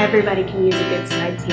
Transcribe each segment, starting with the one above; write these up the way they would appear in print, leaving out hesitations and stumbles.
Everybody can use a good side piece.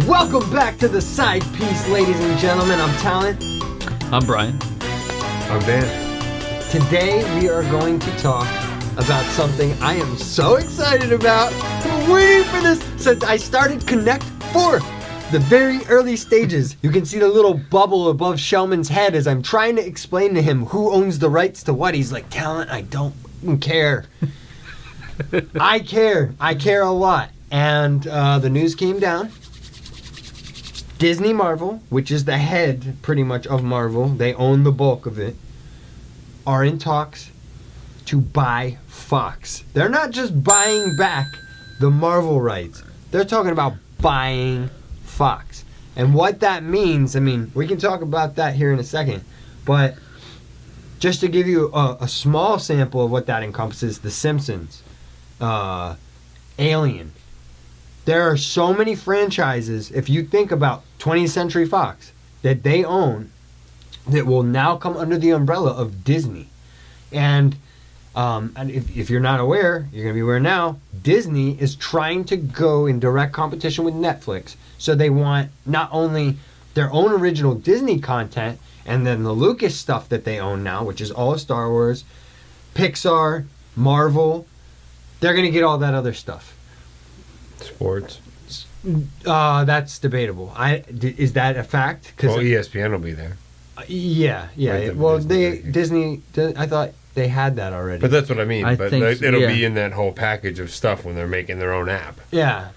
Welcome back to the side piece, ladies and gentlemen. I'm Talon. I'm Brian. I'm Dan. Today we are going to talk about something I am so excited about. I've been waiting for this since I started Connect 4. The very early stages. You can see the little bubble above Shellman's head as I'm trying to explain to him who owns the rights to what. He's like, Talon, I don't care. I care. I care a lot. And the news came down. Disney Marvel, which is the head pretty much of Marvel, they own the bulk of it, are in talks to buy Fox. They're not just buying back the Marvel rights. They're talking about buying Fox. And what that means, I mean, we can talk about that here in a second, but just to give you a small sample of what that encompasses, The Simpsons, Alien. There are so many franchises, if you think about 20th Century Fox, that they own that will now come under the umbrella of Disney. And if you're not aware, you're going to be aware now, Disney is trying to go in direct competition with Netflix. So they want not only their own original Disney content, and then the Lucas stuff that they own now, which is all of Star Wars, Pixar, Marvel. They're going to get all that other stuff. Sports. That's debatable. Is that a fact? Well, ESPN will be there. Yeah. Right, Well, Disney. I thought they had that already. But that's what I mean. It'll yeah. be in that whole package of stuff when they're making their own app. Yeah.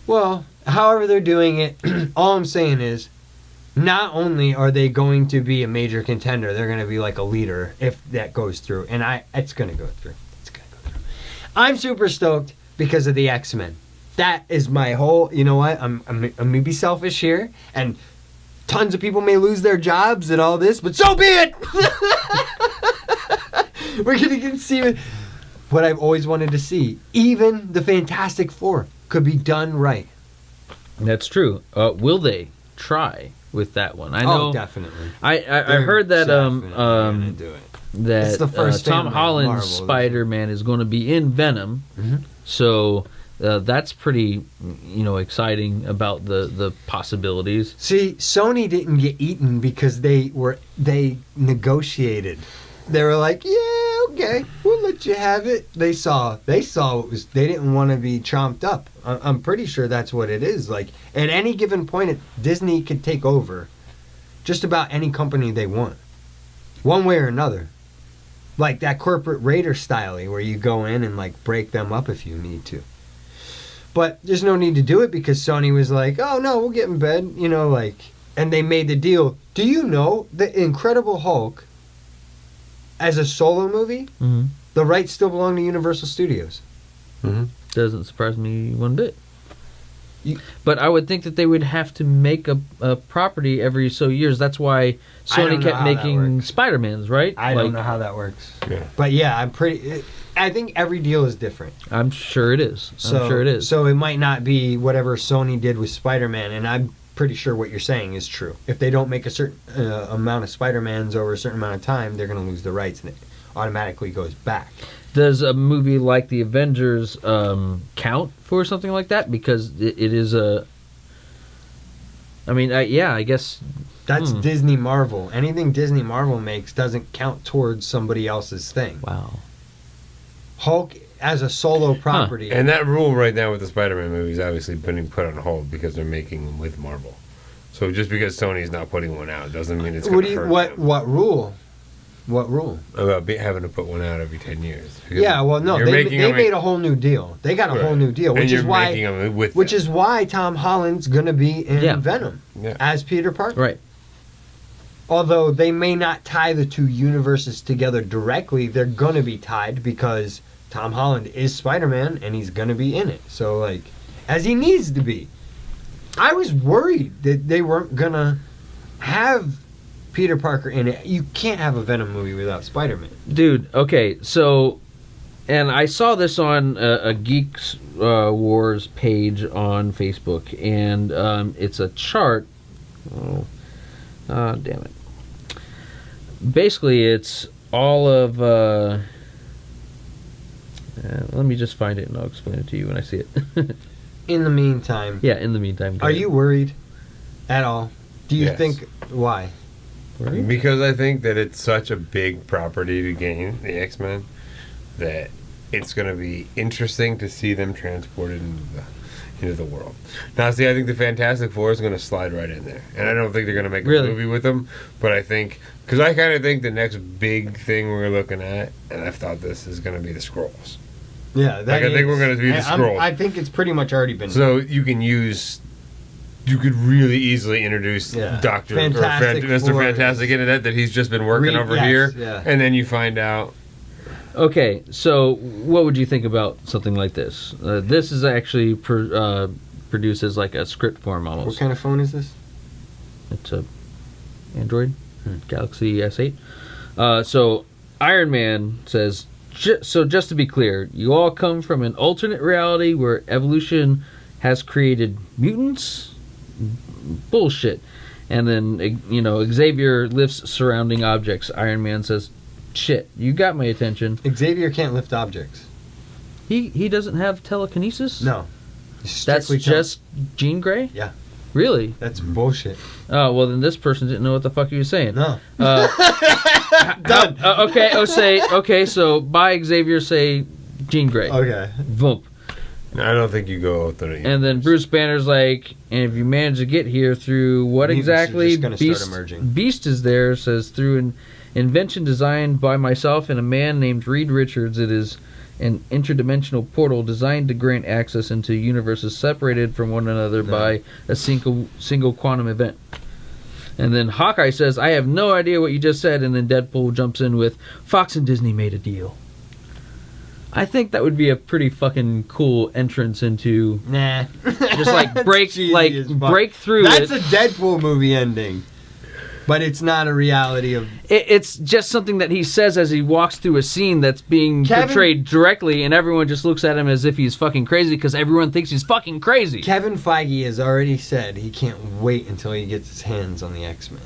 Well, however they're doing it, all I'm saying is, not only are they going to be a major contender, they're going to be like a leader if that goes through. And it's going to go through. I'm super stoked because of the X-Men. That is my whole, you know what, I'm going to be selfish here, and tons of people may lose their jobs and all this, but so be it! We're going to get to see what I've always wanted to see. Even the Fantastic Four could be done right. That's true. Will they try with that one? I know. Oh, definitely. I heard that gonna do it. that It's the first Tom family of Holland's Marvel, Spider-Man is going to be in Venom. Mm-hmm. So that's pretty, exciting about the possibilities. See, Sony didn't get eaten because they negotiated. They were like, yeah, okay, we'll let you have it. They saw they didn't want to be chomped up. I'm pretty sure that's what it is. Like, at any given point, Disney could take over just about any company they want, one way or another. Like that corporate raider style where you go in and like break them up if you need to. But there's no need to do it because Sony was like, oh no, we'll get in bed, and they made the deal. Do you know the Incredible Hulk, as a solo movie, Mm-hmm. the rights still belong to Universal Studios? Mm-hmm. Doesn't surprise me one bit. But I would think that they would have to make a property every so years. That's why Sony kept making Spider-Mans, right? I don't know how that works. Yeah. But yeah, I think every deal is different. I'm sure it is. So it might not be whatever Sony did with Spider-Man, and I'm pretty sure what you're saying is true. If they don't make a certain amount of Spider-Mans over a certain amount of time, they're going to lose the rights, and it automatically goes back. Does a movie like The Avengers count for something like that? Because it is a... I mean, I guess... That's Disney Marvel. Anything Disney Marvel makes doesn't count towards somebody else's thing. Wow. Hulk as a solo property. And that rule right now with the Spider-Man movies obviously being put on hold because they're making them with Marvel. So just because Sony's not putting one out doesn't mean it's going to hurt them. What rule? What rule? About having to put one out every 10 years. Yeah, well, no, they made a whole new deal. They got a whole new deal, which is why Tom Holland's going to be in Venom as Peter Parker. Right. Although they may not tie the two universes together directly, they're going to be tied because Tom Holland is Spider-Man and he's going to be in it. So, like, as he needs to be. I was worried that they weren't going to have Peter Parker in it. You can't have a Venom movie without Spider-Man. Dude, okay, so... And I saw this on a Geeks Wars page on Facebook, and it's a chart. Damn it. Basically, it's all of. Let me just find it and I'll explain it to you when I see it. In the meantime. Yeah, in the meantime. Are you worried at all? Do you Yes. think why? Worried? Because I think that it's such a big property to gain, the X-Men, that it's going to be interesting to see them transported into the world. Now, see, I think the Fantastic Four is going to slide right in there. And I don't think they're going to make a movie with them, but I think, because I kind of think the next big thing we're looking at, and I've thought this, is going to be the Skrulls. Yeah, I think we're going to be the Skrulls. I think it's pretty much already been. So you could really easily introduce Doctor Mr. Fantastic into that he's just been working over here, and then you find out. Okay, so what would you think about something like this? This is actually produced as like a script form almost. What kind of phone is this? It's a Android, Galaxy S8. So Iron Man says, so just to be clear, you all come from an alternate reality where evolution has created mutants? Bullshit. And then, Xavier lifts surrounding objects. Iron Man says, shit, you got my attention. Xavier can't lift objects. He doesn't have telekinesis? No. That's just Jean Grey? Yeah. Really? That's bullshit. Oh, well, then this person didn't know what the fuck he was saying. No. Done. Okay, so by Xavier, say Jean Grey. Okay. Vump. I don't think you go out there. And then Bruce Banner's like, and if you manage to get here through what exactly? Beast is there, says through an invention designed by myself and a man named Reed Richards. It is an interdimensional portal designed to grant access into universes separated from one another by a single quantum event. And then Hawkeye says, I have no idea what you just said, and then Deadpool jumps in with, Fox and Disney made a deal. I think that would be a pretty fucking cool entrance into... Nah. Just like break through That's a Deadpool movie ending. But it's not a reality of... It's just something that he says as he walks through a scene that's being portrayed directly, and everyone just looks at him as if he's fucking crazy because everyone thinks he's fucking crazy. Kevin Feige has already said he can't wait until he gets his hands on the X-Men.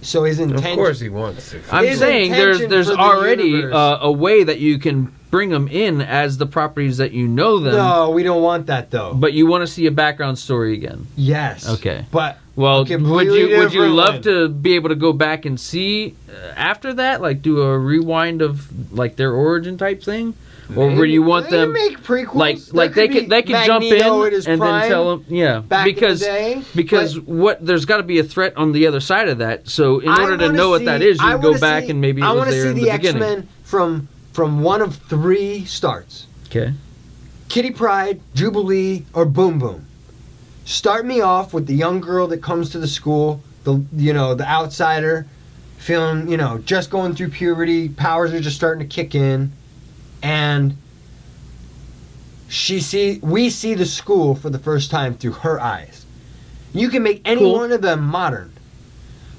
So his intention... Of course he wants to. I'm saying there's already a way that you can bring them in as the properties that you know them. No, we don't want that though. But you want to see a background story again. Yes. Okay. But would you love to be able to go back and see after that, like do a rewind of like their origin type thing? Or would you want them make prequels? Like they could jump in and then tell them because there's got to be a threat on the other side of that. So in order to know what that is, you go back and maybe it was there in the beginning. I want to see the X-Men from one of three starts. Okay. Kitty Pryde, Jubilee, or Boom Boom. Start me off with the young girl that comes to the school, the outsider, feeling just going through puberty, powers are just starting to kick in. And we see the school for the first time through her eyes. You can make any one of them modern,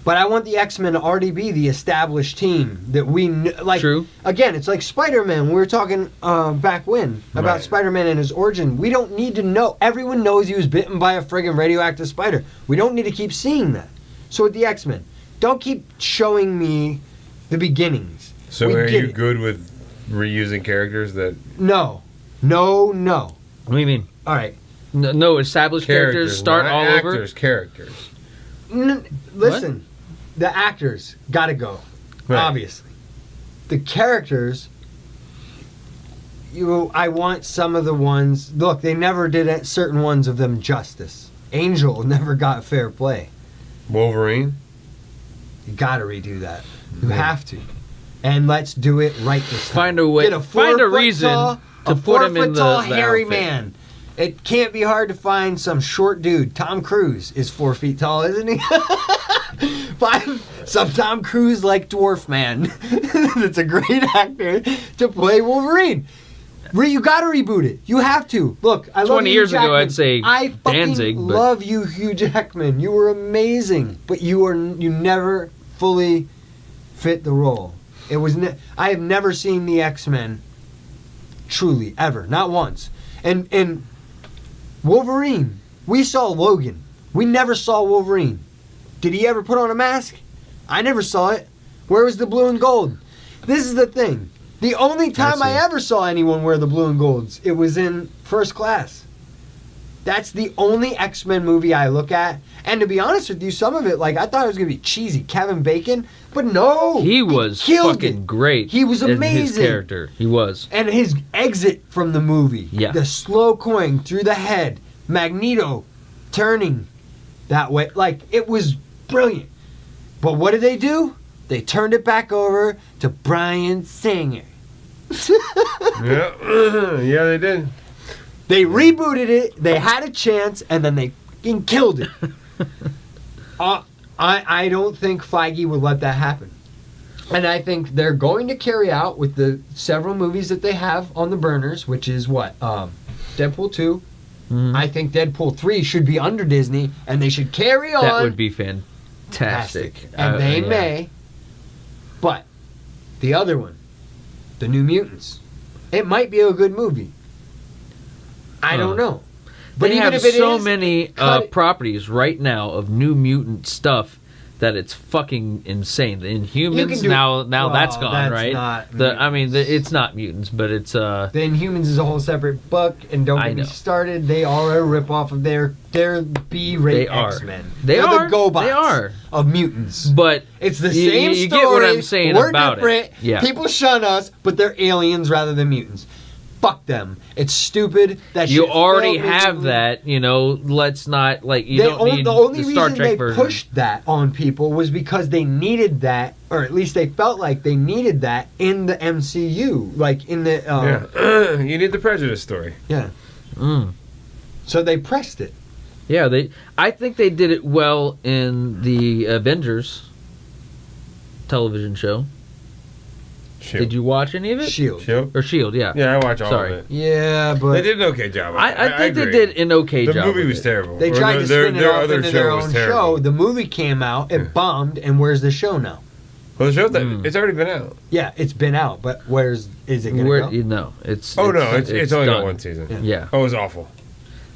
but I want the X-Men to already be the established team that we like. True. Again, it's like Spider-Man. We were talking back when about Spider-Man and his origin. We don't need to know. Everyone knows he was bitten by a friggin' radioactive spider. We don't need to keep seeing that. So with the X-Men, don't keep showing me the beginnings. So are you good with reusing characters that... No. What do you mean? All right. No established characters start all over? Characters. Listen, the actors got to go, obviously. The characters, I want some of the ones... Look, they never did certain ones of them justice. Angel never got fair play. Wolverine? You got to redo that. You have to. And let's do it right this time. Find a way. Find a reason to put him in the hairy outfit. Man. It can't be hard to find some short dude. Tom Cruise is 4 feet tall, isn't he? Find some Tom Cruise like dwarf man. That's a great actor to play Wolverine. You got to reboot it. You have to. Look, I love 20 Hugh years Jackman. ago, I'd say I fucking Danzig. love you, Hugh Jackman. You were amazing, but you never fully fit the role. It was. I have never seen the X-Men truly ever, not once. And Wolverine, we saw Logan. We never saw Wolverine. Did he ever put on a mask? I never saw it. Where was the blue and gold? This is the thing. The only time I ever saw anyone wear the blue and golds, it was in First Class. That's the only X-Men movie I look at. And to be honest with you, some of it, like, I thought it was going to be cheesy. Kevin Bacon. But no. He was fucking great. He was amazing. His character. He was. And his exit from the movie. Yeah. The slow coin through the head. Magneto turning that way. Like, it was brilliant. But what did they do? They turned it back over to Brian Singer. Yeah, they did. They rebooted it. They had a chance, and then they fucking killed it. I don't think Feige would let that happen. And I think they're going to carry out with the several movies that they have on the burners, which is what? Deadpool 2. Mm-hmm. I think Deadpool 3 should be under Disney, and they should carry on. That would be fantastic. And they may. But the other one, The New Mutants, it might be a good movie. I don't know. But they even have if it so is, many properties right now of New Mutant stuff that it's fucking insane. The Inhumans now that's gone, right? It's not mutants, but it's The Inhumans is a whole separate book, and don't get me started. They are a ripoff of their B-rate X-Men. They're the GoBots of mutants. But it's the same story. You get what I'm saying about different. It. Yeah. People shun us, but they're aliens rather than mutants. Fuck them. It's stupid. That you already have that. Let's not don't need the only the Star reason Trek they version. pushed that on people was because they needed that, or at least they felt like they needed that in the MCU, like in the. You need the prejudice story. Yeah. Mm. So they pressed it. Yeah, I think they did it well in the Avengers television show. Shield. Did you watch any of it? Shield. Or Shield, yeah. Yeah, I watch all of it. Yeah, but they did an okay job. I think they did an okay job. The movie was terrible. They tried to spin it off into their own show. The movie came out, it bombed, and where's the show now? Well, the show it's already been out. Yeah, it's been out, but is it going to go? No, it's only got done. one season. Yeah. Oh, it was awful.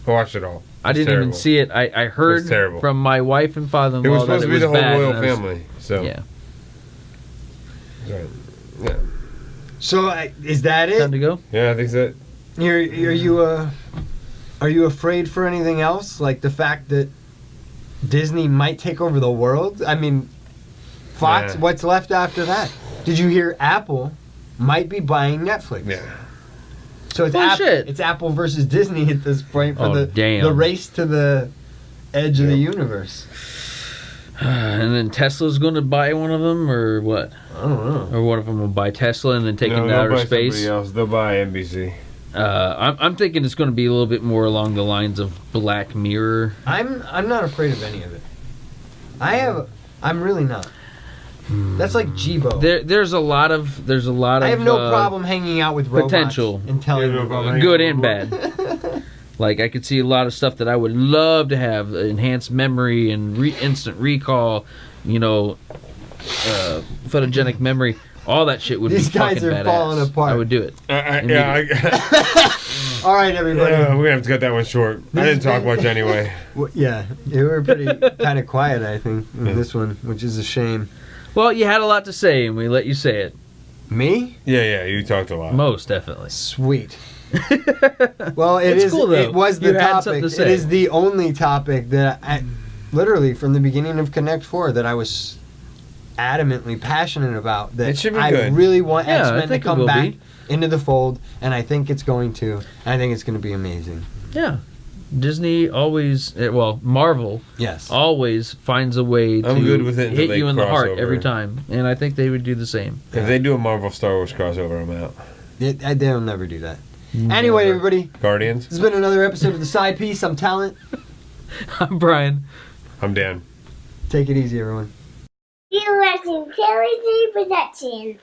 I watched it all. I didn't even see it. I heard from my wife and father-in-law it was supposed that to be the whole bad, royal family. So yeah. Yeah. So is that it? Time to go? Yeah, I think so. Are you afraid for anything else? Like the fact that Disney might take over the world? I mean, Fox. Yeah. What's left after that? Did you hear Apple might be buying Netflix? Yeah. So it's Apple versus Disney at this point for the race to the edge of the universe. And then Tesla's going to buy one of them, or what? I don't know. Or one of them will buy Tesla and then take it to outer space. Somebody else. They'll buy NBC. I'm thinking it's going to be a little bit more along the lines of Black Mirror. I'm not afraid of any of it. I'm really not. That's like Jibo. There's a lot of. I have no problem hanging out with robots potential and telling them good and bad. Like, I could see a lot of stuff that I would love to have. Enhanced memory and instant recall, photogenic memory. All that shit would be fucking badass. These guys are falling apart. I would do it. All right, everybody. We're going to have to cut that one short. I didn't talk much anyway. Yeah, you were pretty kind of quiet, I think, in this one, which is a shame. Well, you had a lot to say, and we let you say it. Me? Yeah, you talked a lot. Most definitely. Sweet. Well, it cool, though. It was the topic. It is the only topic that I, literally from the beginning of Connect 4 that I was adamantly passionate about. That it should be good. I really want X-Men to come back into the fold, and I think it's going to. I think it's going to be amazing. Yeah. Disney always, Marvel, always finds a way to hit you in the heart every time, and I think they would do the same. If they do a Marvel Star Wars crossover, I'm out. They'll never do that. Anyway, everybody. Guardians. This has been another episode of The Side Piece. I'm Talent. I'm Brian. I'm Dan. Take it easy, everyone. You watching Television Productions.